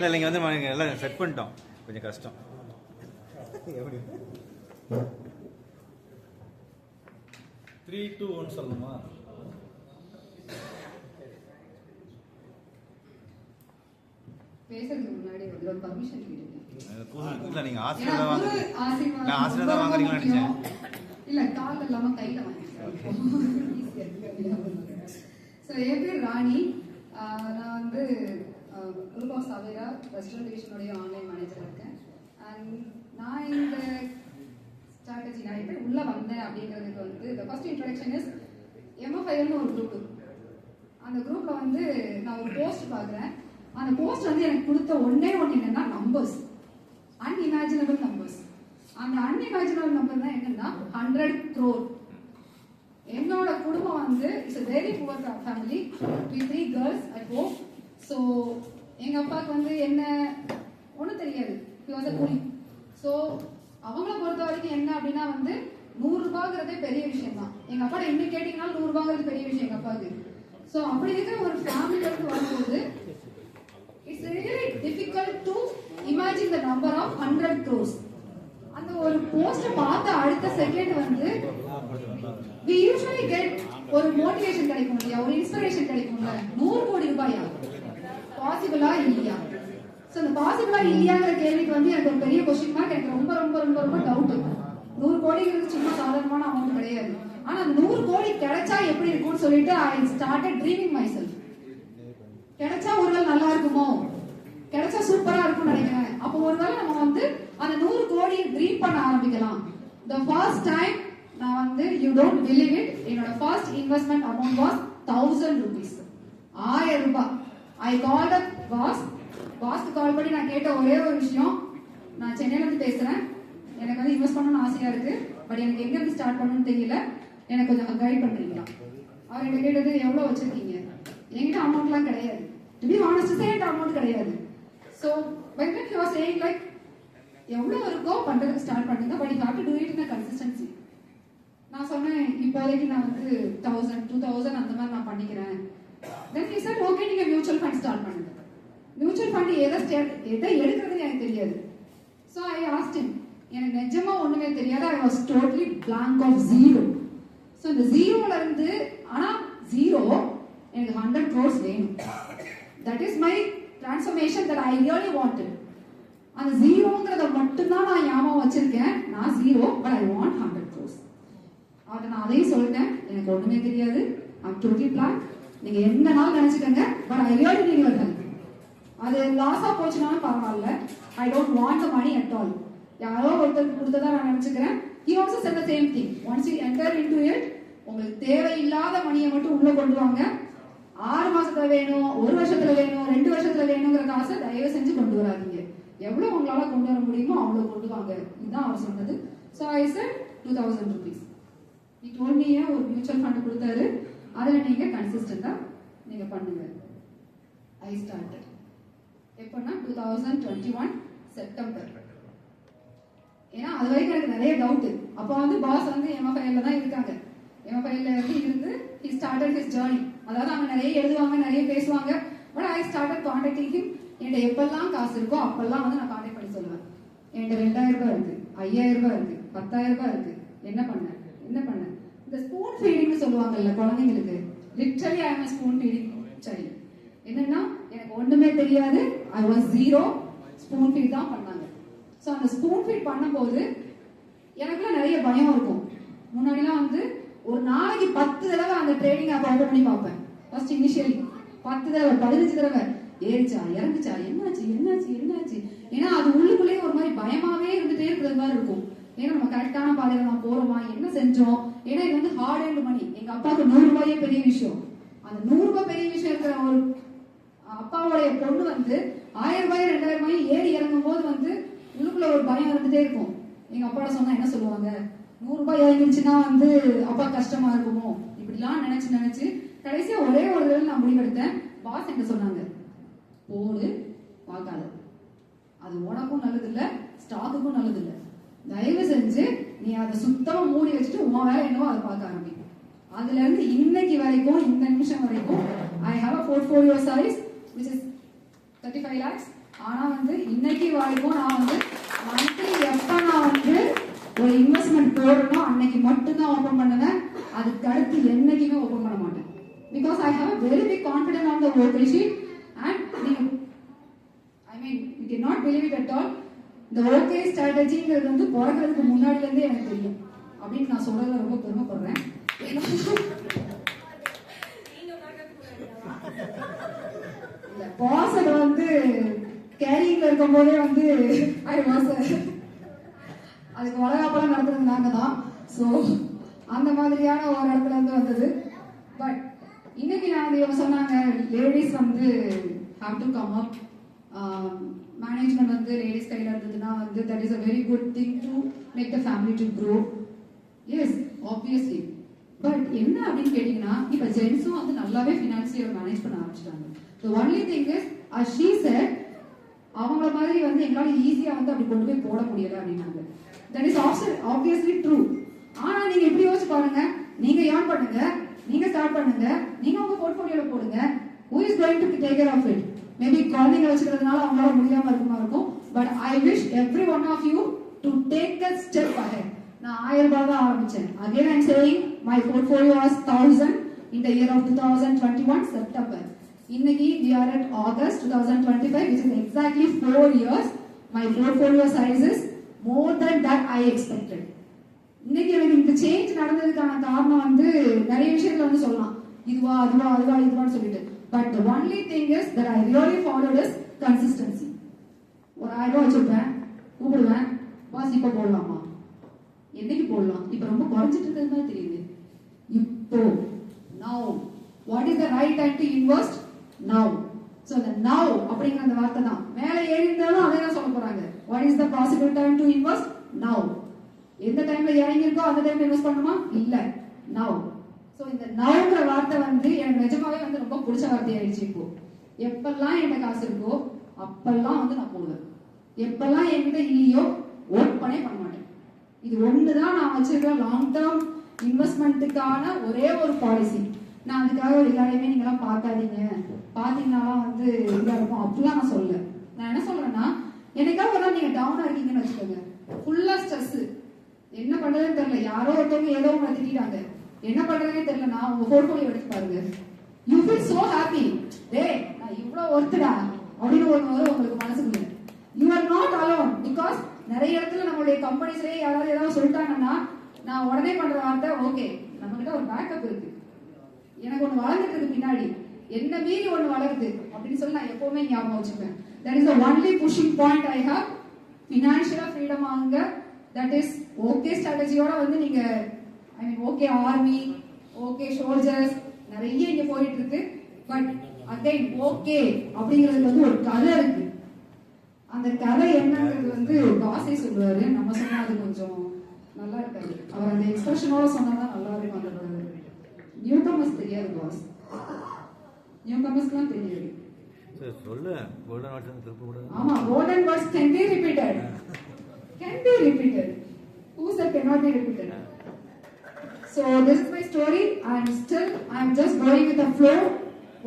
இல்லை இங்கே வந்து எல்லாம் செட் பண்ணிட்டோம், கொஞ்சம் கஷ்டம். எப்படி 3, 2, 1 சொல்லணுமா? பேசுறதுக்கு முன்னாடி ஒரு பர்மிஷன் கேட்டேன். இல்லை நீங்கள் ஆசீர்வாதம் வாங்குறீங்கன்னு நினைச்சேன். இல்லை, கால் இல்லாமல் கையில் வாங்கிக்கிறேன். ஸோ என் பேர் ராணி. நான் வந்து குரூப் ஆஃப் சவேரா வெஸ்டர்ன் டிவிஷனுடைய ஆன்லைன் மேனேஜராக இருக்கேன். அண்ட் நான் இந்த ஸ்ட்ராட்டஜி நான் எப்படி உள்ளே வந்தேன் அப்படிங்கிறதுக்கு வந்து த ஃபர்ஸ்ட் இன்ட்ரடக்ஷன் இஸ் MFILனு ஒரு குரூப். அந்த குரூப்பில் வந்து நான் ஒரு போஸ்ட் பார்க்குறேன். அந்த போஸ்ட் வந்து எனக்கு கொடுத்த ஒன்று என்னன்னா நம்பர்ஸ், அன்இமேஜினபிள் நம்பர்ஸ். அந்த அன்இமேஜினபிள் நம்பர் தான் என்னன்னா 100 crore. என்னோட குடும்பம் வந்து it's a very poor family with 3 girls at home. So எங்கள் அப்பாவுக்கு வந்து என்ன ஒன்றும் தெரியாது, he was a கூலி. ஸோ அவங்கள பொறுத்த வரைக்கும் என்ன அப்படின்னா வந்து 100 ரூபாங்கிறதே பெரிய விஷயம் தான். எங்கள் அப்பாட்ட இன்னும் கேட்டிங்கனாலும் 100 ரூபாங்கிறது பெரிய விஷயம் எங்கள் அப்பாவுக்கு. ஸோ அப்படி இருக்கிற ஒரு ஃபேமிலியிலிருந்து வரும்போது it's really difficult to imagine the number of 100 crores. அந்த ஒரு போஸ்ட் பார்த்த அடுத்த செகண்ட் வந்து we usually get ஒரு மோட்டிவேஷன் கிடைக்கும் இல்லையா, ஒரு இன்ஸ்பிரேஷன் கிடைக்கும்ல. 100 கோடி ரூபாயா, பாசிபிளா இல்லையா? ஸோ அந்த பாசிபிளா இல்லையாங்கிற கேள்விக்கு வந்து எனக்கு ஒரு பெரிய கொஸ்டின் மார்க். எனக்கு ரொம்ப ரொம்ப ரொம்ப ரொம்ப டவுட். 100 கோடிங்கிறது சும்மா சாதாரணமான அமௌண்ட் கிடையாது. ஆனா அந்த 100 கோடி கிடைச்சா எப்படி இருக்கும்னு சொல்லிட்டு I started dreaming my self. கிடைச்சா ஒருவேளை நல்லா இருக்குமோ, கிடைச்சா சூப்பரா இருக்கும்னு நினைக்கிறேன். அப்போ ஒருவேளை நம்ம வந்து அந்த 100 கோடியை ட்ரீம் பண்ண ஆரம்பிக்கலாம். த ஃபர்ஸ்ட் டைம் நான் வந்து யூ டோன்ட் பிலீவ் இட், என்னோட first investment amount was 1000 rupees. 1000 ரூபாய். ஐ கால்ட் அப் பாஸ்க்கு கால் பண்ணி நான் கேட்ட ஒரே ஒரு விஷயம், நான் சென்னையில இருந்து பேசுறேன், எனக்கு வந்து இன்வெஸ்ட் பண்ணணும்னு ஆசையா இருக்கு, பட் எனக்கு எங்க இருந்து ஸ்டார்ட் பண்ணணும்னு தெரியல, எனக்கு கொஞ்சம் கைட் பண்றீங்களா? அவர் என்ன கேட்டது, எவ்வளவு வச்சிருக்கீங்க? என்கிட்ட அமௌண்ட்லாம் கிடையாது. டு பி ஹானஸ்ட் சே என்கிட்ட அமௌண்ட் கிடையாது. So when he was saying like எவ்வளவு இருக்கோ பண்றதுக்கு ஸ்டார்ட் பண்ணுங்க, but you have to to it in a consistency. நான் சொன்னேன் இப்போதைக்கு நான் வந்து 1000 2000 அந்த மாதிரி நான் பண்ணிக்கிறேன். then he said okay நீங்க மியூச்சுவல் ஃபண்ட் ஸ்டார்ட் பண்ணுங்க. மியூச்சுவல் ஃபண்ட் எதை எடுக்கிறதுன்னு எனக்கு தெரியாது. ஸோ ஐ ஆஸ்க்ட் him, எனக்கு நிஜமா ஒண்ணுமே தெரியாது. I was totally blank of zero. So இந்த ஜீரோல இருந்து ஆனா ஜீரோ எனக்கு 100 crores வேணும். That is my transformation that I really wanted. அந்த ஜீரோங்கிறத மட்டும்தான் நான் ஞாபகம் வச்சிருக்கேன். நான் zero but I want 100 crores. அதை நான் அதையும் சொல்லிட்டேன், எனக்கு ஒண்ணுமே தெரியாது, ஐம் டோட்டலி பிளாங்க். நீங்க என்ன நாள் நினைச்சுக்கோங்க, but I really need your help. அது லாஸா போச்சுனாலும் பரவாயில்ல, I don't want the money at all. யாரோ ஒருத்தருக்கு கொடுத்ததா நான் நினைச்சுக்கிறேன். He also said the same thing. Once you enter into it, உங்களுக்கு தேவையில்லாத மணியை மட்டும் உள்ள கொண்டு வாங்க. 6 மாசத்துல வேணும், 1 வருஷத்துல வேணும், 2 வருஷத்துல வேணுங்கிற காசை தயவு செஞ்சு கொண்டு வராதீங்க. எவ்வளவு உங்களால கொண்டு வர முடியுமோ அவ்வளவு கொண்டு வாங்க. இதுதான் அவர் சொன்னது. So I said 2000 rupees. He told me ஒரு மியூச்சுவல் ஃபண்ட் கொடுத்தாரு, அதுல நீங்க கன்சிஸ்டன்டா நீங்க பண்ணுங்க. I started. எப்பன்னா 2021 செப்டம்பர். ஏன்னா அது வரைக்கும் எனக்கு நிறைய டவுட். அப்போ வந்து பாஸ் வந்து MFIL தான் இருக்காங்க. MFIL இருந்து he started his journey. அதாவது அவங்க நிறைய எழுதுவாங்க, நிறைய பேசுவாங்க. But I started contacting him. என்கிட்ட எப்பெல்லாம் காசு இருக்கோ அப்பெல்லாம் வந்து நான் கான்டாக்ட் பண்ணி சொல்லுவேன். என்கிட்ட 2000 ரூபாய் இருக்கு, 5000 ரூபாய் இருக்கு, 10000 ரூபாய் இருக்கு, என்ன பண்ண இந்த ஸ்பூன் ஃபீடிங்னு சொல்லுவாங்கல்ல குழந்தைங்களுக்கு, literally I am spoon feeding child. என்னன்னா எனக்கு ஒண்ணுமே தெரியாது, I was zero, spoon feed தான் பண்ணாங்க. ஸோ அந்த ஸ்பூன் ஃபீட் பண்ணும்போது எனக்குலாம் நிறைய பயம் இருக்கும். முன்னாடிலாம் வந்து ஒரு நாளைக்கு 10 தடவை அந்த ட்ரேடிங் ஆப் ஓபன் பண்ணி பார்ப்பேன். ஃபர்ஸ்ட் இனிஷியலி 10 தடவை 15 தடவை ஏறிச்சா இறங்குச்சா என்னாச்சு. ஏன்னா அது உள்ளுக்குள்ளேயே ஒரு மாதிரி பயமாவே இருந்துட்டே இருக்கிறது மாதிரி இருக்கும். ஏன்னா நம்ம கரெக்டான பாதையில நான் போறோமா, என்ன செஞ்சோம். ஏன்னா இது வந்து ஹார்ட் அண்ட் மணி. எங்க அப்பாவுக்கு 100 ரூபாயே பெரிய விஷயம். அந்த 100 ரூபாய் பெரிய விஷயம் இருக்கிற ஒரு அப்பாவோடைய பொண்ணு வந்து 1000 ரூபாய் 2000 ரூபாய் ஏறி இறங்கும் போது வந்து உள்ளுக்குள்ள ஒரு பயம் இருந்துட்டே இருக்கும். எங்க அப்பாட சொன்னா என்ன சொல்லுவாங்க, 100 ரூபாய் இறங்கிடுச்சுன்னா வந்து அப்பா கஷ்டமா இருக்குமோ, இப்படிலாம் நினைச்சு கடைசியா ஒரே ஒரு தடவை நான் முடிவெடுத்தேன். பாஸ் என்ன சொன்னாங்க, போடு பார்க்காத, அது உனக்கும் நல்லது இல்ல, ஸ்டாக்குக்கும் நல்லது இல்ல, தயவு செஞ்சு நீ அதை சுத்தமா மூடி வச்சுட்டு உன் வேலை என்னவோ அதை பார்க்க ஆரம்பிக்கும். அதுல இருந்து இன்னைக்கு வரைக்கும், இந்த நிமிஷம் வரைக்கும் I have a portfolio size which is 35 lakhs ஆனா வந்து இன்னைக்கு வரைக்கும் நான் வந்து மந்த்லி எப்ப நான் வந்து ஒரு இன்வெஸ்ட்மெண்ட் போடணும் அன்னைக்கு மட்டும்தான் ஓபன் பண்ணுவேன். அதுக்கு அடுத்து என்னைக்குமே ஓபன் பண்ண மாட்டேன். Because I have very big confidence on the vocal sheet and நீங்க I mean you can not believe it at all. இந்த ஓகே ஸ்ட்ராட்டஜிங்கிறது வந்து பிறக்கிறதுக்கு முன்னாடில இருந்தே எனக்கு தெரியும் அப்படின்னு நான் சொல்றதுல ரொம்ப பெருமைப்படுறேன். இல்ல பாஸ் வந்து கேரிங்ல இருக்கும் போதே வந்து ஐ வாஸ் அதுக்கு வளகாப்பெல்லாம் நடத்துறது நாங்க தான். ஸோ அந்த மாதிரியான ஒரு இடத்துல இருந்து வந்தது. பட் இன்னைக்கு நான் இவங்க சொன்னாங்க லேடிஸ் வந்து have to come up, management வந்து லேடிஸ் கையில் இருந்ததுன்னா வந்து that is a very good thing to make the family to grow. Yes obviously. But என்ன அப்படின்னு கேட்டீங்கன்னா இப்ப ஜென்ஸும் வந்து நல்லாவே ஃபினான்சியல் மேனேஜ் பண்ண ஆரம்பிச்சிட்டாங்க. The only thing is as she said அவங்கள மாதிரி வந்து எங்களால ஈஸியா வந்து அப்படி கொண்டு போய் போட முடியல அப்படின்னாங்க. That is obviously true. ஆனா நீங்க எப்படி யோசிச்சு பாருங்க, நீங்க ஏர்ன் பண்ணுங்க, நீங்க ஸ்டார்ட் பண்ணுங்க, நீங்க உங்க போர்ட்ஃபோலியோல போடுங்க. who is going to take care of it? Maybe குழந்தைங்க வச்சுக்கிறதுனால அவங்களால முடியாம இருக்கும். But I wish every one of you to take a step ahead. நான் 1000 ரூபாய் தான் ஆரம்பிச்சேன். Again I am saying my portfolio was 1000 in the year of 2021 September. இன்னைக்கு we are at August 2025 which is exactly 4 years. My portfolio size is more than that I expected. இன்னைக்கு எனக்கு இந்த change நடந்ததுக்கான காரணம் வந்து நிறைய விஷயத்துல வந்து சொல்லலாம், இதுவா அதுவா அதுவா இதுவான்னு சொல்லிட்டு. But the only thing is that I really followed is consistency. ஒரு 1000 ரூபாய் வச்சிருப்பேன், கூப்பிடுவேன், பாஸ் இப்ப போடலாமா, என்னைக்கு போடலாம், இப்ப ரொம்ப குறைஞ்சிட்டு இருக்கிறது மாதிரி தெரியுது, இப்போ now what is the right time to invest now. so the now அப்படிங்கிற அந்த வார்த்தை தான் மேலே ஏறி இருந்தாலும் அதே தான் சொல்ல போறாங்க. what is the possible time to invest now. எந்த டைம்ல இறங்கி இருக்கோ அந்த டைம்ல இன்வெஸ்ட் பண்ணுமா இல்ல now. சோ இந்த நவுங்கிற வார்த்தை வந்து எனக்கு நிஜமாவே வந்து ரொம்ப பிடிச்ச வார்த்தையாயிடுச்சு. இப்போ எப்பெல்லாம் என்கிட்ட காசு இருக்கோ அப்பெல்லாம் வந்து நான் போடுவேன், எப்பெல்லாம் என்கிட்ட இல்லையோ ஓப்பனே பண்ண மாட்டேன். இது ஒண்ணுதான் நான் வச்சிருக்கிற லாங் டேர்ம் இன்வெஸ்ட்மெண்ட்டுக்கான ஒரே ஒரு பாலிசி. நான் அதுக்காக எல்லாரையுமே நீங்களாம் பார்க்காதீங்க, பாத்தீங்கன்னாலாம் வந்து இதா இருக்கும் அப்படிலாம் நான் சொல்லல. நான் என்ன சொல்றேன்னா எனக்காக ஒரு நாள் நீங்க டவுனா இருக்கீங்கன்னு வச்சுக்கோங்க, ஃபுல்லா ஸ்ட்ரெஸ், என்ன பண்றதுன்னு தெரியல, யாரோ ஒருத்தவங்க ஏதோ உங்களை திட்டாங்க, என்ன பண்றதுன்னே தெரியல, நான் உங்க போர்ட்ஃபோலியோ எடுத்து பாருங்க, யூ ஃபீல் சோ ஹாப்பி, டேய் நான் இவ்வளவு ஒர்த்துடா அப்படின்னு ஒரு உங்களுக்கு மனசுக்குள்ள. You are not alone. Because நிறைய இடத்துல நம்மளுடைய கம்பெனிஸ்லயே யாராவது ஏதாவது சொல்லிட்டாங்கன்னா நான் உடனே பண்ற வார்த்தை ஓகே நம்ம கிட்ட ஒரு பேக்கப் இருக்கு, எனக்கு ஒண்ணு வளர்ந்துட்டு இருக்கு பின்னாடி, என்ன மீறி ஒண்ணு வளருது அப்படின்னு சொல்லி நான் எப்பவுமே ஞாபகம் வச்சுப்பேன். that is the only pushing point I have. financial freedom ஆங்க, that is okay ஸ்ட்ராட்டஜியோட வந்து நீங்க I mean okay army, okay soldiers நிறைய இங்க போயிட்டு இருக்கு. பட் அகைன் ஓகே அப்படிங்கிறது வந்து ஒரு கதை இருக்கு. அந்த கதை என்னங்கிறது வந்து பாஸே சொல்லுவாரு, நம்ம சொன்னா அது கொஞ்சம் நல்லா இருக்காது. அவர் அந்த எக்ஸ்பிரஷனோட சொன்னாதான் நல்லா இருக்கும். அந்த நியூ கமர்ஸ் தெரியாது பாஸ், நியூ கமர்ஸ்க்குலாம் தெரியாது. சொல்லு கோல்டன் வேர்ட்ஸ் திருப்ப கூடாது. ஆமா golden words can be repeated, can be repeated, who said cannot be repeated. So this is my story and still I am just going with the flow.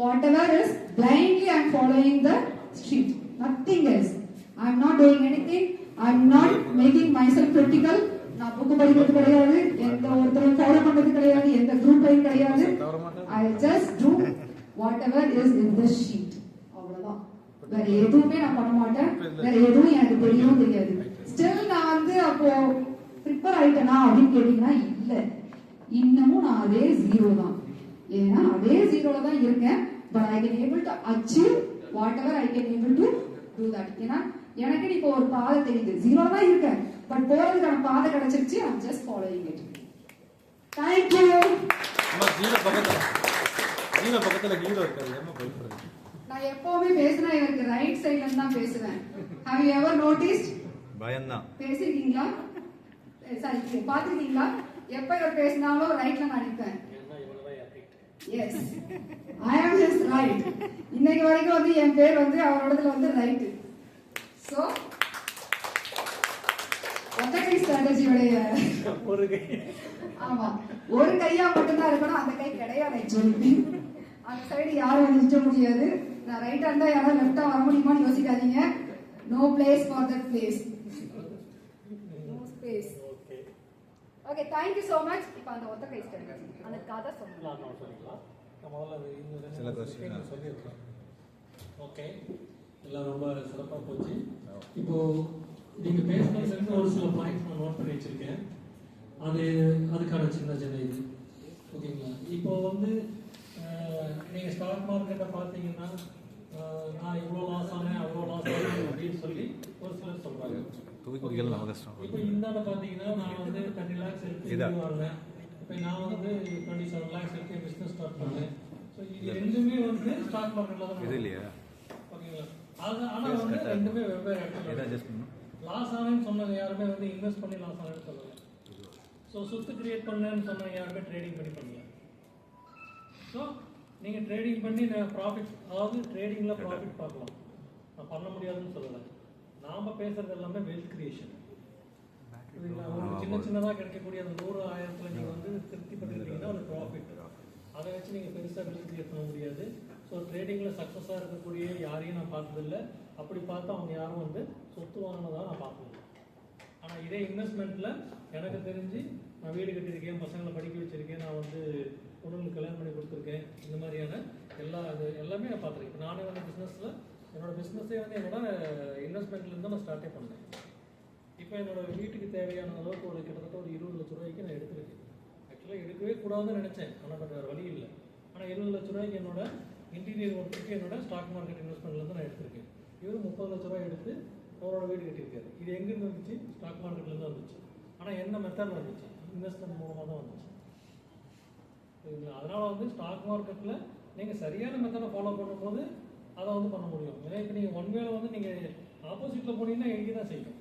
Whatever is blindly I am following the street, nothing else. I am not doing anything, I am not making myself critical. நான் book படிக்கிறது கிடையாது, எந்த ஒருத்தரையும் follow பண்றது கிடையாது, எந்த குரூப்பையும் கிடையாது. I just do whatever is in the sheet. அவ்வளவுதான், வேற எதுவுமே நான் பண்ண மாட்டேன், வேற எதுவும் எனக்கு தெரியவும் தெரியாது. ஸ்டில் நான் வந்து அப்போ ப்ரிப்பேர் ஆயிட்டேனா அப்படின்னு கேட்டீங்கன்னா இல்ல, இன்னமும் நான் அதே ஜீரோ தான். ஏன்னா அதே ஜீரோல தான் இருக்கேன். But I can able to achieve what ever I can able to do that. ஏன்னா எனக்கு இப்போ ஒரு பாதை தெரியுது, ஜீரோ தான் இருக்கேன், பட் போறதுக்கான பாதை கிடைச்சிருச்சு. I am just following it. Thank you. அம்மா ஜீரோ பக்கத்துல ஹீரோ இருக்காரு, என்ன பயப்படுறது? நான் எப்பவுமே பேசினா எனக்கு ரைட் சைடுல இருந்து தான் பேசுவேன். Have you ever noticed? பயம்தான். பேசிருக்கீங்களா? சரி பாத்துருக்கீங்களா? எப்ப இவர் பேசினாலும் ரைட்ல நான் நிற்பேன். எஸ் ஐ அம் ஹிஸ் ரைட். இன்னைக்கு வரைக்கும் வந்து என் பேர் வந்து அவரோடதுல வந்து ரைட். சோ ஒற்றை ஸ்ட்ராட்டஜியோடைய ஒரு கை, ஆமா ஒரு கையா மட்டும் தான் இருக்கணும், அந்த கை கிடையாது ஆக்சுவலி. அந்த சைடு யாரும் வந்து நிற்க முடியாது. நான் ரைட்டா இருந்தா யாராவது லெஃப்டா வர முடியுமான்னு யோசிக்காதீங்க. No place for that place. No space. Okay, thank you so much. இப்போ அந்த ஒத்த கை ஸ்டடி அந்த கதை சொல்லலாம். சில கொஸ்டின் சொல்லியிருக்கேன். ஓகே, எல்லாம் ரொம்ப சிறப்பாக போச்சு. இப்போ நீங்க பேசுனதுல ஒரு சில பாயிண்ட்ஸ் நான் நோட் பண்ணி வச்சிருக்கேன். அதுக்கான சின்ன இது ஓகேங்களா. இப்போ வந்து நீங்க ஸ்டாக் மார்க்கெட்டை பார்த்தீங்கன்னா நான் இவ்வளோ லாஸ் ஆனேன் அவ்வளோ லாஸ் ஆனேன் அப்படின்னு சொல்லி ஒரு சிலர் சொல்றாங்க. இப்போ இந்தாண்ட பார்த்தீங்கன்னா நான் வந்து 10 lakhs எடுத்து வாங்கினேன். இப்போ நான் வந்து 27 lakhs எடுத்து பிஸ்னஸ் ஸ்டார்ட் பண்ணேன். ஸோ இது ரெண்டுமே வந்து ஸ்டாக் மார்க்கெட்டில் தான் இது இல்லையா? ஓகேங்களா. ஆனால் வந்து ரெண்டுமே வெவ்வேறு இடத்துல லாஸ் ஆனேன்னு சொன்னது யாருமே வந்து இன்வெஸ்ட் பண்ணி லாஸ் ஆனேன்னு சொல்லலை. ஸோ சொத்து கிரியேட் பண்ணேன்னு சொன்ன யாருமே ட்ரேடிங் பண்ணி பண்ணல. ஸோ நீங்கள் ட்ரேடிங் பண்ணி ப்ராஃபிட், அதாவது ட்ரேடிங்கில் ப்ராஃபிட் பார்க்கலாம். நான் பண்ண முடியாதுன்னு சொல்லலை. நாம் பேசுறது எல்லாமே வெல்த் கிரியேஷன். உங்களுக்கு சின்ன சின்னதாக கிடைக்கக்கூடிய அந்த 100,000 நீங்கள் வந்து திருப்தி பண்ணிருக்கீங்கன்னா ஒரு ப்ராஃபிட். அதை வச்சு நீங்கள் பெருசாக வெல்த் கிரியேட் பண்ண முடியாது. ஸோ ட்ரேடிங்கில் சக்ஸஸாக இருக்கக்கூடிய யாரையும் நான் பார்த்ததில்லை. அப்படி பார்த்தா அவங்க யாரும் வந்து சொத்து வாங்கினதாக நான் பார்த்ததில்லை. ஆனால் இதே இன்வெஸ்ட்மெண்ட்டில் எனக்கு தெரிஞ்சு நான் வீடு கட்டியிருக்கேன், பசங்களை படிக்க வச்சுருக்கேன், நான் வந்து பொண்ணுங்களுக்கு கல்யாணம் பண்ணி கொடுத்துருக்கேன். இந்த மாதிரியான எல்லாமே நான் பார்த்துருக்கேன். இப்போ நானே வந்து பிஸ்னஸில் என்னோட பிஸ்னஸே வந்து என்னோட இன்வெஸ்ட்மெண்ட்லேருந்து நான் ஸ்டார்ட்டே பண்ணேன். இப்போ என்னோட வீட்டுக்கு தேவையான அளவுக்கு ஒரு கிட்டத்தட்ட ஒரு 20 லட்ச ரூபாய்க்கு நான் எடுத்துருக்கேன். ஆக்சுவலாக எடுக்கவே கூடாதுன்னு நினச்சேன், ஆனால் பட் வேறு வழி இல்லை. ஆனால் 20 லட்ச ரூபாய்க்கு என்னோட இன்டீரியர் ஒர்க்குக்கு என்னோட ஸ்டாக் மார்க்கெட் இன்வெஸ்ட்மெண்ட்லேருந்து நான் எடுத்திருக்கேன். இவர் 30 லட்ச ரூபாய் எடுத்து அவரோட வீடு கட்டியிருக்காரு. இது எங்கேருந்து வந்துச்சு? ஸ்டாக் மார்க்கெட்லேருந்து வந்துச்சு. ஆனால் என்ன மெத்தடில் வந்துச்சு? இன்வெஸ்ட்மெண்ட் மூலமாக தான் வந்துச்சு. சரிங்களா. அதனால் வந்து ஸ்டாக் மார்க்கெட்டில் நீங்கள் சரியான மெத்தடை ஃபாலோ பண்ணும்போது அதை வந்து பண்ண முடியும். ஏன்னா இப்போ நீங்கள் ஒன் வேலை வந்து நீங்கள் ஆப்போசிட்டில் போனீங்கன்னா எழுதி தான் செய்யும்.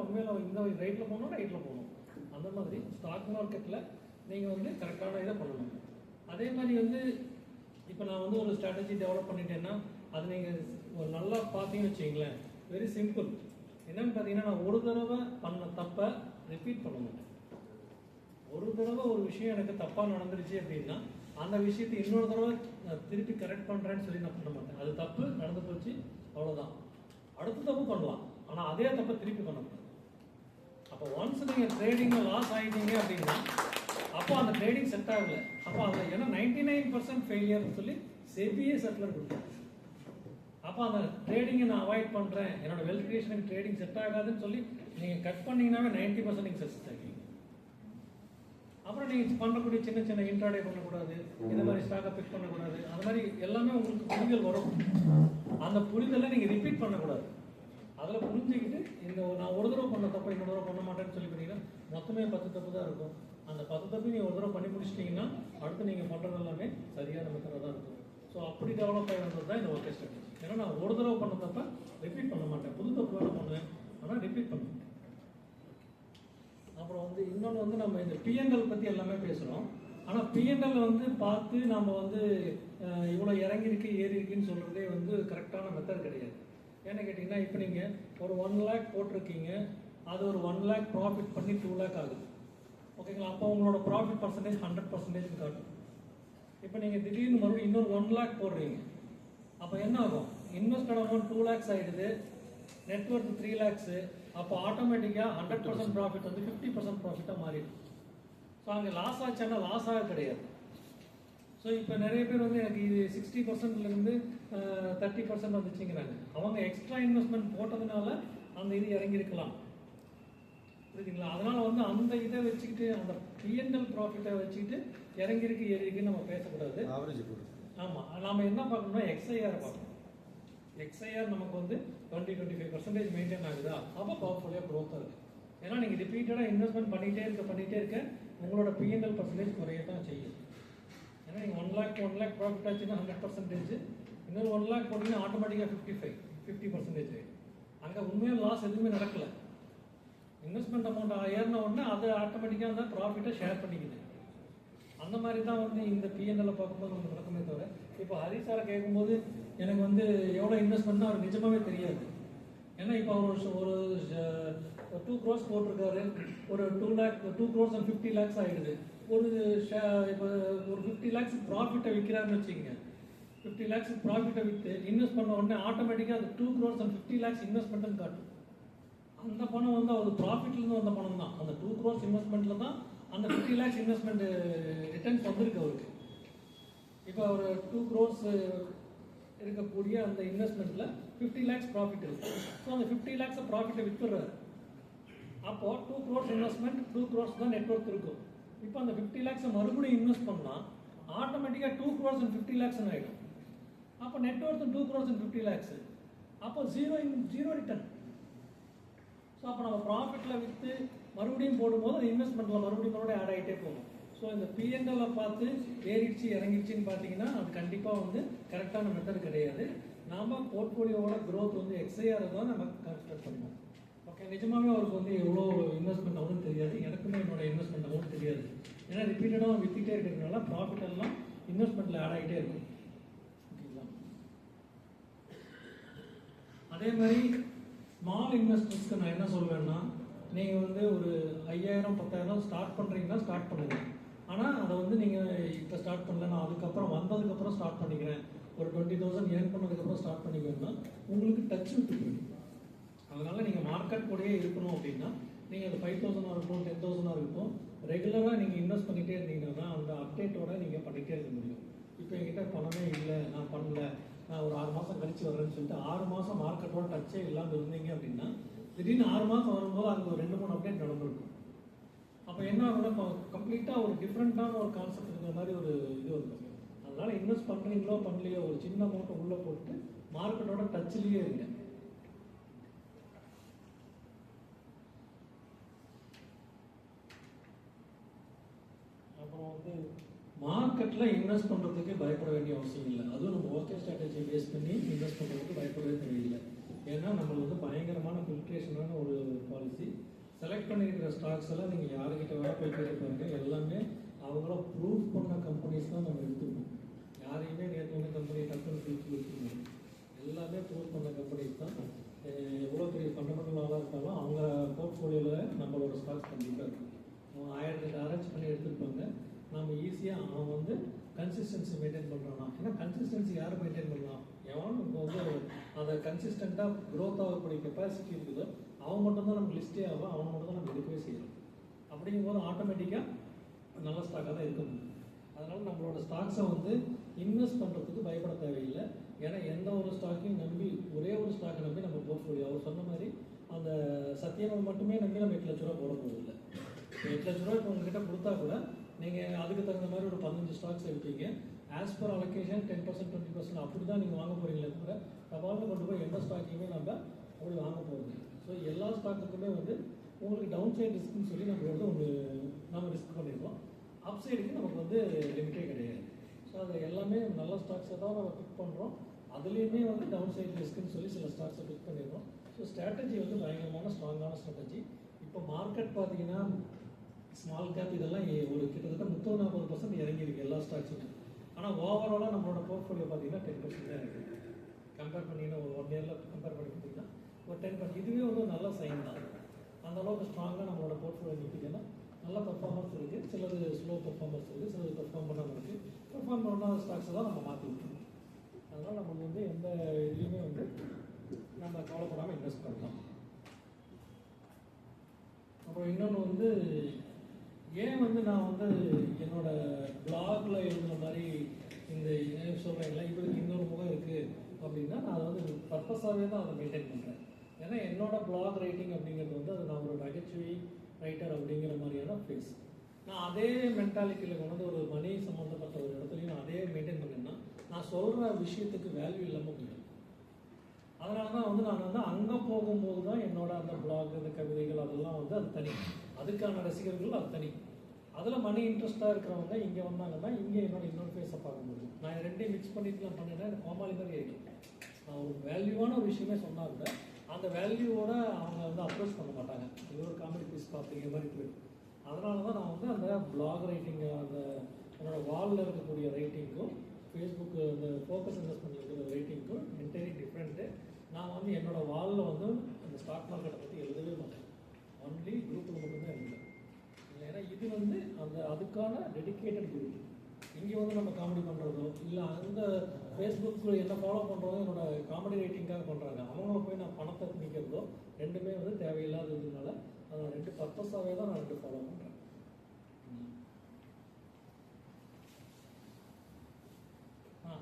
ஒன் வேலை இந்த ரைட்டில் போகணும், ரைட்டில் போகணும். அந்த மாதிரி ஸ்டாக் மார்க்கெட்டில் நீங்கள் வந்து கரெக்டான இதை பண்ணணும். அதே மாதிரி வந்து இப்போ நான் வந்து ஒரு ஸ்ட்ராட்டஜி டெவலப் பண்ணிட்டேன்னா அது நீங்கள் ஒரு நல்லா பார்த்தீங்கன்னு வச்சிங்களேன், வெரி சிம்பிள். என்னன்னு பார்த்தீங்கன்னா நான் ஒரு தடவை பண்ண தப்பை ரிப்பீட் பண்ண மாட்டேன். ஒரு தடவை ஒரு விஷயம் எனக்கு தப்பாக நடந்துருச்சு அப்படின்னா அந்த விஷயத்தை இன்னொரு தடவை நான் திருப்பி கரெக்ட் பண்ணுறேன்னு சொல்லி நான் பண்ண மாட்டேன். அது தப்பு நடந்து போச்சு, அவ்வளோதான். அடுத்த தப்பு பண்ணலாம், ஆனால் அதே தப்பை திருப்பி பண்ணக்கூடாது. அப்போ ஒன்ஸ் நீங்கள் ட்ரேடிங்கில் லாஸ் ஆகிட்டீங்க அப்படின்னா அப்போ அந்த ட்ரேடிங் செட் ஆகலை. அப்போ அதில் ஏன்னா 99% ஃபெயிலியர்னு சொல்லி செபியே சர்க்குலர் கொடுத்தாங்க. அப்போ அந்த ட்ரேடிங்கை நான் அவாய்ட் பண்ணுறேன், என்னோட வெல்த் கிரியேஷனுக்கு ட்ரேடிங் செட் ஆகாதுன்னு சொல்லி நீங்கள் கட் பண்ணிங்கன்னாவே 90% நீங்கள் சக்ஸஸ் ஆகிங்க. அப்புறம் நீங்கள் பண்ணக்கூடிய சின்ன சின்ன இன்ட்ராடே பண்ணக்கூடாது, இந்த மாதிரி ஸ்டாக்கை பிக் பண்ணக்கூடாது. அது மாதிரி எல்லாமே உங்களுக்கு புரிதல் வரும். அந்த புரிதலை நீங்கள் ரிப்பீட் பண்ணக்கூடாது. அதில் புரிஞ்சுக்கிட்டு இந்த நான் ஒரு தடவை பண்ண தப்பை இன்னொரு தடவை பண்ண மாட்டேன்னு சொல்லி பண்ணீங்கன்னா மொத்தமே 10 தப்பு தான் இருக்கும். அந்த 10 தப்பு நீங்கள் ஒரு தடவை பண்ணி முடிச்சிட்டிங்கன்னா அடுத்து நீங்கள் பண்ணுறது எல்லாமே சரியான மெத்தடாக தான் இருக்கும். ஸோ அப்படி டெவலப் ஆகி வந்தது தான் இந்த ஒர்க் ஸ்ட்ராட்டஜி. ஏன்னா நான் ஒரு தடவை பண்ண தப்பை ரிப்பீட் பண்ண மாட்டேன். புது தப்பு வேலை பண்ணுவேன், ஆனால் ரிப்பீட் பண்ண மாட்டேன். அப்புறம் வந்து இன்னொன்று வந்து நம்ம இந்த பிஎன்எல் பற்றி எல்லாமே பேசுகிறோம். ஆனால் பிஎன்எல் வந்து பார்த்து நம்ம வந்து இவ்வளோ இறங்கிருக்கு ஏறி இருக்குன்னு சொல்கிறதே வந்து கரெக்டான மெத்தட் கிடையாது. ஏன்னு கேட்டிங்கன்னா இப்போ நீங்கள் ஒரு 1 lakh போட்டிருக்கீங்க, அது ஒரு 1 lakh ப்ராஃபிட் பண்ணி 2 lakh ஆகுது. ஓகேங்களா. அப்போ உங்களோட ப்ராஃபிட் பர்சன்டேஜ் 100% காட்டும். இப்போ நீங்கள் திடீர்னு மறுபடியும் இன்னொரு 1 lakh போடுறீங்க, அப்போ என்ன ஆகும்? இன்வெஸ்டட் அமௌண்ட் 2 lakhs ஆகிடுது, நெட்வொர்க் 3 lakhs. அப்போ ஆட்டோமேட்டிக்காக 100% ப்ராஃபிட் வந்து 50% ப்ராஃபிட்டாக மாறிடும். ஸோ அங்கே லாஸ் ஆச்சானா லாஸ் ஆக கிடையாது. ஸோ இப்போ நிறைய பேர் வந்து எனக்கு இது 60%லேருந்து 30% வந்துச்சுங்கிறாங்க. அவங்க எக்ஸ்ட்ரா இன்வெஸ்ட்மெண்ட் போட்டதுனால அந்த இது இறங்கியிருக்கலாம். புரியுதுங்களா. அதனால் வந்து அந்த இதை வச்சுக்கிட்டு அந்த பிஎன்எல் ப்ராஃபிட்டை வச்சுக்கிட்டு இறங்கிருக்கு ஏறிக்குன்னு நம்ம பேசக்கூடாது. ஆமாம், நாம் என்ன பார்க்கணும்னா எக்ஸ்ஐஆர் பார்க்கணும். எக்ஸ்ஐஆர் நமக்கு வந்து 20-25% மெயின்டைன் ஆகுதா, அப்போ பவர்ஃபுல்லாக க்ரோத்தாக இருக்குது. ஏன்னா நீங்கள் ரிப்பீட்டடாக இன்வெஸ்ட்மெண்ட் பண்ணிகிட்டே இருக்க உங்களோட பிஎன்எல் பர்சன்டேஜ் குறைய தான் செய்யும். ஏன்னா நீங்கள் 1 lakh ப்ராஃபிட் ஆச்சுன்னா 100%, இன்னொரு 1 lakh போட்டிங்கன்னா ஆட்டோமேட்டிக்காக 50% ஆகிடும். அங்கே உண்மையாக லாஸ் எதுவுமே நடக்கலை. இன்வெஸ்ட்மெண்ட் அமௌண்ட் ஏறின உடனே அதை ஆட்டோமேட்டிக்காக அந்த ப்ராஃபிட்டை ஷேர் பண்ணிக்குது. அந்த மாதிரி தான் வந்து இந்த பிஎன்எல்லை பார்க்கும்போது நமக்கு நடக்குமே தவிர, இப்போ ஹரிசாரை கேட்கும்போது எனக்கு வந்து எவ்வளோ இன்வெஸ்ட்மெண்ட்னா அவர் நிஜமாவே தெரியாது. ஏன்னா இப்போ அவர் ஒரு 2 crores போட்டிருக்காரு, ஒரு 2 crores and 50 lakhs ஆகிடுது. ஒரு இப்போ ஒரு 50 lakhs ப்ராஃபிட்டை விற்கிறாருன்னு வச்சுக்கோங்க. 50 lakhs ப்ராஃபிட்டை விற்று இன்வெஸ்ட் பண்ண உடனே ஆட்டோமேட்டிக்காக அது 2 crores and 50 lakhs இன்வெஸ்ட்மெண்ட்னு காட்டும். அந்த பணம் வந்து அவர் ப்ராஃபிட்லேருந்து வந்த பணம் தான். அந்த 2 crores இன்வெஸ்ட்மெண்ட்டில் தான் அந்த 50 lakhs இன்வெஸ்ட்மெண்ட் ரிட்டர்ன்ஸ் வந்திருக்கு அவருக்கு. இப்போ அவர் 2 crores இருக்கக்கூடிய அந்த இன்வெஸ்ட்மெண்ட்டில் 50 lakhs ப்ராஃபிட் இருக்குது. ஸோ அந்த 50 lakhs ப்ராஃபிட்டை விற்றுறாரு. அப்போது 2 crores இன்வெஸ்ட்மெண்ட் 2 crores தான் நெட்ஒர்க் இருக்கும். இப்போ அந்த 50 lakhs மறுபடியும் இன்வெஸ்ட் பண்ணால் ஆட்டோமேட்டிக்காக 2 crores and 50 lakhs ஆகிடும். அப்போ நெட்ஒர்க் 2 crores and 50 lakhs. அப்போ ஜீரோ ரிட்டர்ன். ஸோ அப்போ நம்ம ப்ராஃபிட்டில் விற்று மறுபடியும் போடும்போது அந்த இன்வெஸ்ட்மெண்ட்டில் மறுபடியும் ஆட் ஆகிட்டே போகும். ஸோ இந்த பிஎன்எல்லை பார்த்து ஏறிடுச்சு இறங்கிடுச்சின்னு பார்த்தீங்கன்னா அது கண்டிப்பாக வந்து கரெக்டான மெத்தட் கிடையாது. நாம் போர்ட்ஃபோலியோவோட க்ரோத் வந்து எக்ஸ்ஐஆர் தான் நம்ம கன்சிடர் பண்ணணும். ஓகே, நிஜமாகவே அவருக்கு வந்து எவ்வளோ இன்வெஸ்ட்மெண்ட் ஆகும்னு தெரியாது. எனக்குமே என்னோட இன்வெஸ்ட்மெண்ட் ஆகும்னு தெரியாது. ஏன்னா ரிப்பீட்டடாக வித்திட்டே இருக்கிறதுனால ப்ராஃபிட் எல்லாம் இன்வெஸ்ட்மெண்ட்டில் ஆட் ஆகிட்டே இருக்கும். ஓகேங்களா? அதே மாதிரி ஸ்மால் இன்வெஸ்டர்ஸ்க்கு நான் என்ன சொல்வேன்னா, நீங்கள் வந்து ஒரு 5000 10,000 ஸ்டார்ட் பண்ணுறீங்கன்னா ஸ்டார்ட் பண்ணுங்கள். ஆனால் அதை வந்து நீங்கள் இப்போ ஸ்டார்ட் பண்ணல, நான் அதுக்கப்புறம் வந்ததுக்கப்புறம் ஸ்டார்ட் பண்ணிக்கிறேன், ஒரு 20,000 ஏர்ன் பண்ணதுக்கப்புறம் ஸ்டார்ட் பண்ணிக்கிறேன்னா உங்களுக்கு டச் விட்டு போயிடும். அதனால் நீங்கள் மார்க்கெட் கூடயே இருக்கணும் அப்படின்னா நீங்கள் அது 5,000 இருக்கட்டும் 10,000 இருக்கட்டும் ரெகுலராக நீங்கள் இன்வெஸ்ட் பண்ணிகிட்டே இருந்தீங்கன்னா அந்த அப்டேட்டோட நீங்கள் பண்ணிகிட்டே இருக்க முடியும். இப்போ என்கிட்ட பணமே இல்லை, நான் பண்ணல, நான் ஒரு 6 மாதம் கழிச்சு வர்றேன்னு சொல்லிட்டு 6 மாதம் மார்க்கெட்டோட டச்சே இல்லாமல் இருந்தீங்க அப்படின்னா திடீர்னு 6 மாதம் வரும்போது அதுக்கு ஒரு 2-3 அப்டேட் நடந்திருக்கும். அப்போ என்ன ஆகுதுன்னா இப்போ கம்ப்ளீட்டாக ஒரு டிஃப்ரெண்ட்டான ஒரு கான்செப்ட் இருக்கிற மாதிரி ஒரு இது இருக்கும். அதனால் இன்வெஸ்ட் பண்ணுறீங்களோ பண்ணலையோ ஒரு சின்ன அமௌண்ட்டை உள்ளே போட்டு மார்க்கெட்டோட டச்சிலேயே இருங்க. அப்புறம் வந்து மார்க்கெட்டில் இன்வெஸ்ட் பண்ணுறதுக்கு பயப்பட வேண்டிய அவசியம் இல்லை. அதுவும் நம்ம ஓகே ஸ்ட்ராட்டஜி பேஸ் பண்ணி இன்வெஸ்ட் பண்ணுறதுக்கு பயப்படவே தேவையில்லை. ஏன்னா நம்மளுக்கு வந்து பயங்கரமான ஃபில்ட்ரேஷனான ஒரு பாலிசி. செலக்ட் பண்ணியிருக்கிற ஸ்டாக்ஸ் எல்லாம் நீங்கள் யாருக்கிட்ட வேலை போய் கேட்டுப்பாருங்க, எல்லாமே அவங்கள ப்ரூவ் பண்ண கம்பெனிஸ் தான் நம்ம எடுத்துக்கணும். யாரையுமே நேற்று வந்து கம்பெனி டக்குன்னு பிரித்து எடுத்துக்கணும். எல்லாமே ப்ரூவ் பண்ண கம்பெனிஸ் தான். எவ்வளோ பெரிய ஃபண்டமெண்டலாக இருந்தாலும் அவங்க போர்ட்ஃபோலியோவில் நம்மளோட ஸ்டாக்ஸ் கண்டிப்பாக இருக்கும். அவங்க 1000 அரேஞ்ச் பண்ணி எடுத்துருப்பாங்க. நம்ம ஈஸியாக அவன் வந்து கன்சிஸ்டன்சி மெயின்டைன் பண்ணுறான்னா, ஏன்னா கன்சிஸ்டன்சி யார் மெயின்டைன் பண்ணலாம்? எவனும் இப்போ வந்து அதை கன்சிஸ்டண்ட்டாக க்ரோத் ஆகக்கூடிய கெப்பாசிட்டி இருக்குதோ அவன் மட்டும்தான் நமக்கு லிஸ்டே ஆகும், அவன் மட்டும் தான் நம்ம எடுக்கவே செய்யணும். அப்படிங்கும்போது ஆட்டோமேட்டிக்காக நல்ல ஸ்டாக்காக தான் இருக்க முடியும். அதனால் நம்மளோட ஸ்டாக்ஸை வந்து இன்வெஸ்ட் பண்ணுறதுக்கு பயப்பட தேவையில்லை. ஏன்னா எந்த ஒரு ஸ்டாக்கையும் நம்பி ஒரே ஒரு ஸ்டாக்கை நம்பி நம்ம போர்ட்ஃபோலியோ அவர் சொன்ன மாதிரி அந்த சத்தியமாக மட்டுமே நம்பி நம்ம 8 லட்ச ரூபா போட போகிறதில்லை. 8 லட்ச ரூபா இப்போ உங்ககிட்ட கொடுத்தா கூட நீங்கள் அதுக்கு தகுந்த மாதிரி ஒரு 15 ஸ்டாக்ஸ் எடுப்பீங்க. ஆஸ் பர் அலோகேஷன் 10% 20% அப்படி தான் நீங்கள் வாங்க போகிறீங்களே தவிர தபாலில் கொண்டு போய் எந்த ஸ்டாக்கையுமே நம்ம அப்படி வாங்க போகிறது. ஸோ எல்லா ஸ்டாக்குக்குமே வந்து உங்களுக்கு டவுன் சைடு ரிஸ்க்குன்னு சொல்லி நம்ம வந்து நம்ம ரிஸ்க் பண்ணிடுவோம். அப் சைடுக்கு நமக்கு வந்து லிமிட்டே கிடையாது. ஸோ அது எல்லாமே நல்ல ஸ்டாக்ஸை தான் நம்ம பிக் பண்ணுறோம். அதுலேயுமே வந்து டவுன் சைடு ரிஸ்க்குன்னு சொல்லி சில ஸ்டாக்ஸை பிக் பண்ணிடுறோம். ஸோ ஸ்ட்ராட்டஜி வந்து பயங்கரமான ஸ்ட்ராங்கான ஸ்ட்ராட்டஜி. இப்போ மார்க்கெட் பார்த்தீங்கன்னா ஸ்மால் கேப் இதெல்லாம் ஒரு கிட்டத்தட்ட 30-40% இறங்கியிருக்கு எல்லா ஸ்டாக்ஸுமே. ஆனால் ஓவராலாக நம்மளோட போர்ட்ஃபோலியோ பார்த்தீங்கன்னா 10% தான் இருக்குது. கம்பேர் பண்ணிங்கன்னா ஒரு 1 இயரில் கம்பேர் பண்ணி பார்த்தீங்கன்னா ஒரு 10%. இதுவே வந்து ஒரு நல்ல சைன் தான். அந்த அளவுக்கு ஸ்ட்ராங்காக நம்மளோட போர்ட்ஃபோலியோ நிற்கிதுன்னா நல்ல பர்ஃபார்மன்ஸ் இருக்குது. சிலது ஸ்லோ பர்ஃபார்மன்ஸ் இருக்குது, சிலது பர்ஃபார்ம் பண்ணாமல் இருக்குது. பர்ஃபார்ம் பண்ணாத ஸ்டாக்ஸை தான் நம்ம மாற்றி விட்டுருவோம். அதனால் நம்மளுக்கு வந்து எந்த இதுலேயுமே வந்து நம்ம கவலைப்படாமல் இன்வெஸ்ட் பண்ணலாம். அப்புறம் இன்னொன்று வந்து ஏன் வந்து நான் வந்து என்னோட பிளாக்ல எழுதுன மாதிரி இந்த சொல்கிறேன்ல இவருக்கு இன்னொரு முகம் இருக்குது அப்படின்னா நான் அதை வந்து பர்பஸாகவே தான் அதை மெயின்டைன் பண்ணுறேன். ஏன்னா என்னோட பிளாக் ரைட்டிங் அப்படிங்கிறது வந்து அது நான் ஒரு நகைச்சுவை ரைட்டர் அப்படிங்கிற மாதிரியான ஃபேஸ். நான் அதே மென்டாலிட்டியில் கொண்டு ஒரு மணி சம்மந்தப்பட்ட ஒரு இடத்துலையும் நான் அதே மெயின்டைன் பண்ணேன்னா நான் சொல்கிற விஷயத்துக்கு வேல்யூ இல்லாமல் போயிடும். அதனால தான் வந்து நான் வந்து அங்கே போகும்போது தான் என்னோட அந்த பிளாக் இந்த கவிதைகள் அதெல்லாம் வந்து அது தனி, அதுக்கான ரசிகர்கள் அது தனி. அதில் மணி இன்ட்ரெஸ்ட்டாக இருக்கிறவங்க இங்கே வந்தாங்கன்னா இங்கே என்னோட இன்னொரு ஃபேஸை பார்க்க முடியும். நான் ரெண்டையும் மிக்ஸ் பண்ணிட்டு நான் பண்ணேன்னா எனக்கு கோமாளி மாதிரி ஆகிடும். நான் ஒரு வேல்யூவான ஒரு விஷயமே சொன்னால் கூட அந்த வேல்யூவோட அவங்க வந்து அப்ரோச் பண்ண மாட்டாங்க. இது ஒரு காமெடி பீஸ் அப்படிங்கிற மாதிரி போயிடும். அதனால தான் நான் வந்து அந்த பிளாக் ரைட்டிங் அந்த என்னோடய வாலில் இருக்கக்கூடிய ரைட்டிங்கும் ஃபேஸ்புக்கு அந்த ஃபோக்கஸ் இன்வெஸ்ட்மெண்ட் இருக்கிற ரைட்டிங்கும் என்டையர்லி டிஃப்ரெண்ட்டு. நான் வந்து என்னோடய வாலில் வந்து அந்த ஸ்டாக் மார்க்கெட்டை பற்றி எழுதவே மாட்டேன். ஒன்லி குரூப்பில் மட்டும்தான் எழுதுவேன். ஏன்னா இது வந்து அதுக்கான டெடிகேட்டட் குரூப். இங்கே வந்து நம்ம காமெடி பண்ணுறதோ இல்லை அந்த ஃபேஸ்புக் என்ன ஃபாலோ பண்ணுறதோ என்னோட காமெடி ரைட்டிங்காக பண்ணுறாங்க. அவங்கள போய் நான் பணத்தை திணிக்கிறதோ ரெண்டுமே வந்து தேவையில்லாததுனால அதை 2 பர்பஸாகவே தான் நான் 2 ஃபாலோ பண்ணுறேன்.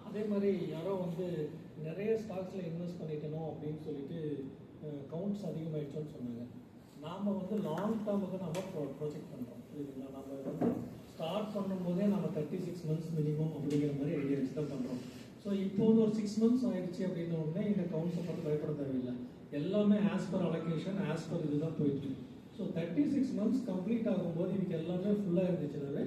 அதே மாதிரி யாரோ வந்து நிறைய ஸ்டாக்ஸில் இன்வெஸ்ட் பண்ணிட்டனோ அப்படின்னு சொல்லிட்டு கவுண்ட்ஸ் அதிகமாகிடுச்சோன்னு சொன்னாங்க. நாம் வந்து லாங் டேர்முக்கு நம்ம ப்ரொஜெக்ட் பண்ணுறோம். புரியுதுங்களா? நம்ம வந்து ஸ்டார்ட் பண்ணும்போதே நம்ம 36 months மினிமம் அப்படிங்கிற மாதிரி ஐடியா வச்சு தான் பண்ணுறோம். ஸோ இப்போ வந்து ஒரு 6 months ஆயிடுச்சு அப்படின்ன உடனே இந்த கவுண்ட்ஸை பார்த்து பயப்பட தேவையில்லை. எல்லாமே as per allocation as per இதுதான் போயிட்டு. ஸோ 36 months கம்ப்ளீட் ஆகும்போது இதுக்கு எல்லாமே ஃபுல்லாக இருந்துச்சுனாவே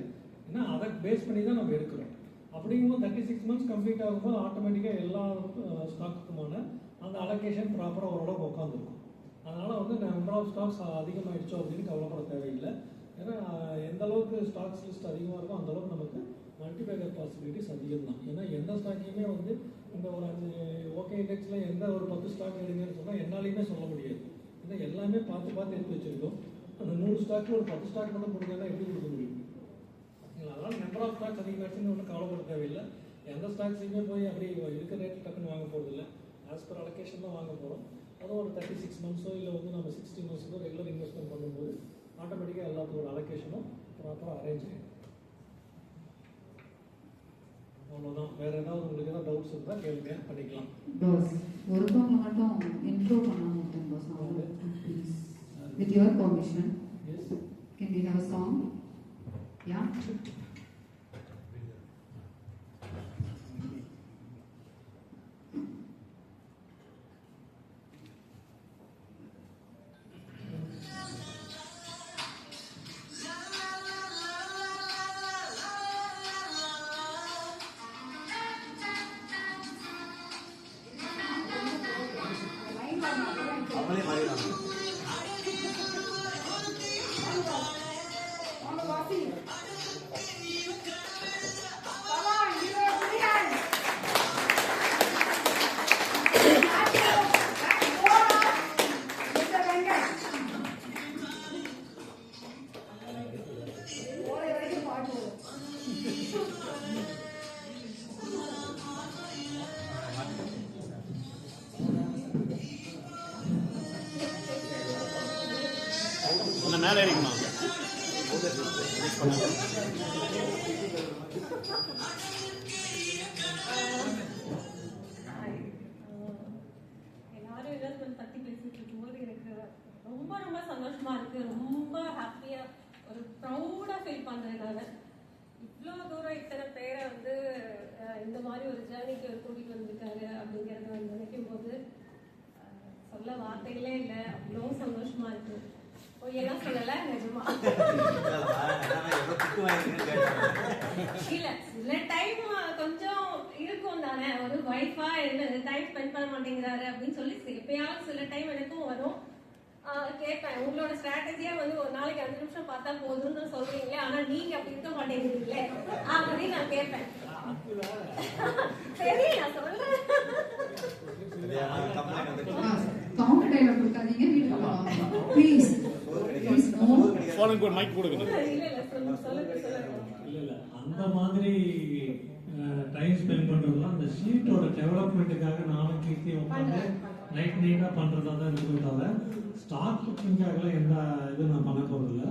ஏன்னா அதை பேஸ் பண்ணி தான் நம்ம எடுக்கிறோம். அப்படிங்கும்போது 36 months கம்ப்ளீட் ஆகும்போது ஆட்டோமேட்டிக்காக எல்லா ஸ்டாக்குக்குமான அந்த அலோகேஷன் ப்ராப்பராக ஓரளவுக்கு உட்காந்துருக்கும். அதனால் வந்து நம்பர் ஆஃப் ஸ்டாக்ஸ் அதிகமாகிடுச்சோ அப்படின்னு கவலைப்பட தேவையில்லை. ஏன்னா எந்த அளவுக்கு ஸ்டாக்ஸ் லிஸ்ட் அதிகமாக இருக்கோ அந்த அளவுக்கு நமக்கு மல்டிபேக்கர் பாசிபிலிட்டிஸ் அதிகம் தான். ஏன்னா எந்த ஸ்டாக்கையுமே வந்து இந்த ஒரு 5 ஓகே இண்டெக்ஸில் எந்த ஒரு 10 ஸ்டாக் எடுங்கன்னு சொன்னால் என்னாலையுமே சொல்ல முடியாது. ஏன்னா எல்லாமே பார்த்து எடுத்து வச்சுருக்கோம். அந்த 100 ஸ்டாக்கில் ஒரு 10 ஸ்டாக் மட்டும் கொடுங்கன்னா எப்படி கொடுக்க முடியும்? அதனால் நம்பர் ஆஃப் ஸ்டாக்ஸ் அதிகமாகிடுச்சுன்னு ஒன்றும் கவலைப்பட தேவையில்லை. எந்த ஸ்டாக்ஸையுமே போய் அப்படி இருக்கிற ரேட்டு டக்குன்னு வாங்க போகிறதில்ல. ஆஸ் பர் அலோகேஷன் தான் வாங்க போகிறோம். அதுவும் ஒரு 36 months இல்லை வந்து நம்ம 60 months ரெகுலர் இன்வெஸ்ட்மெண்ட் பண்ணும்போது ஆட்டோமேட்டிக்காக எல்லாத்தோட அலோகேஷனும் ப்ராப்பராக அரேஞ்ச் ஆகிடும். அவ்வளோதான். வேறு ஏதாவது உங்களுக்கு ஏதாவது டவுட்ஸ் இருந்தால் கேளுங்க, பண்ணிக்கலாம். பாஸ் ஒருத்தவங்க மட்டும் இன்ட்ரோ பண்ணாம விட்டேன் பாஸ். அவங்க please with your permission yes can we have a song? Yeah. அவங்களே மாறிடுவாங்க. மேலே இருக்குமா? எல்லாரும் இன்வெஸ்ட்மெண்ட் பத்தி பேசிட்டு இருக்கும்போது எனக்கு ரொம்ப ரொம்ப சந்தோஷமா இருக்கு. ரொம்ப ஹாப்பியா ஒரு ப்ரௌடா ஃபீல் பண்றேன். நான் இவ்வளோ தூரம் இத்தனை பேரை வந்து இந்த மாதிரி ஒரு ஜேர்னிக்கு கூட்டிட்டு வந்திருக்காரு அப்படிங்கிறத வந்து நினைக்கும் போது சொல்ல வார்த்தைகளே இல்லை. அவ்வளோ சந்தோஷமா இருக்கு. பொய்யெல்லாம் சொல்லல, நிஜமா. இல்ல சில டைம் கொஞ்சம் இருக்கும் தானே, ஒரு வைஃபா டைம் ஸ்பெண்ட் பண்ண மாட்டேங்கிறாரு அப்படின்னு சொல்லி எப்பயாவது சில டைம் எனக்கும் வரும். கேட்பேன், உங்களோட ஸ்ட்ராட்டஜியா வந்து ஒரு நாளைக்கு 5 நிமிஷம் பார்த்தா போதும்னு சொல்றீங்களே, ஆனா நீங்க அப்படி இருக்க மாட்டேங்கிறீங்களே அப்படின்னு நான் கேட்பேன். சரி நான் சொல்றேன். கவுண்டர் டைலாக் கொடுக்காதீங்க, வீட்டுக்கு போங்க ப்ளீஸ். ஃபோனுக்கு ஒரு மைக் கொடுங்க. இல்ல அந்த மாதிரி டைம் ஸ்பெண்ட் பண்றதுலாம் அந்த ஷீட்டோட டெவலப்மெண்ட்டுக்காக நானும் கீர்த்தி உட்காந்து நைட்டா பண்றதா தான் இருக்கும். தவிர ஸ்டாக் புக்கிங்காகலாம் எந்த இது நான் பண்ண போறது இல்லை.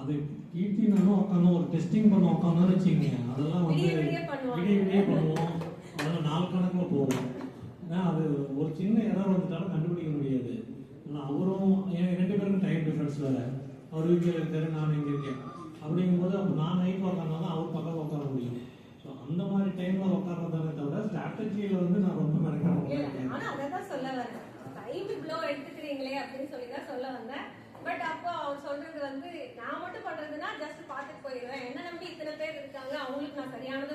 அது கீர்த்தி நானும் உட்காந்து ஒரு டெஸ்டிங் பண்ண உட்காந்து வச்சுக்கோங்க. அதெல்லாம் வந்து விடிய பண்ணுவோம். அதெல்லாம் 4 கணக்கில் போவோம். ஏன்னா அது ஒரு சின்ன இடம் வந்துட்டாலும் கண்டுபிடிக்க முடியாது. ஆனால் அவரும் 2 பேருக்கும் டைம் டிஃபரன்ஸ் வேறு. அவர் வீட்டில் இருக்காரு, நான் இங்கே இருக்கேன். அப்படிங்கும்போது அப்போ நான் நைட்டில் உட்காந்தா தான் அவர் பக்கம் உட்கார முடியும். ஸோ அந்த மாதிரி டைமில் உட்காரதானே தவிர ஸ்ட்ராட்டஜியில் வந்து நான் ரொம்ப மெனக்கணும். ஆனால் அதை தான் சொல்ல வரேன். டைம் இவ்வளோ எடுத்துக்கிறீங்களே அப்படின்னு சொல்லி தான் சொல்ல வந்தேன். பட் அப்போ அவர் சொல்றது வந்து நான் மட்டும் பண்றதுன்னா ஜஸ்ட் பார்த்துட்டு போயிடுவேன். என்ன நம்பி இத்தனை பேர் இருக்காங்க, அவங்களுக்கு நான் சரியானதை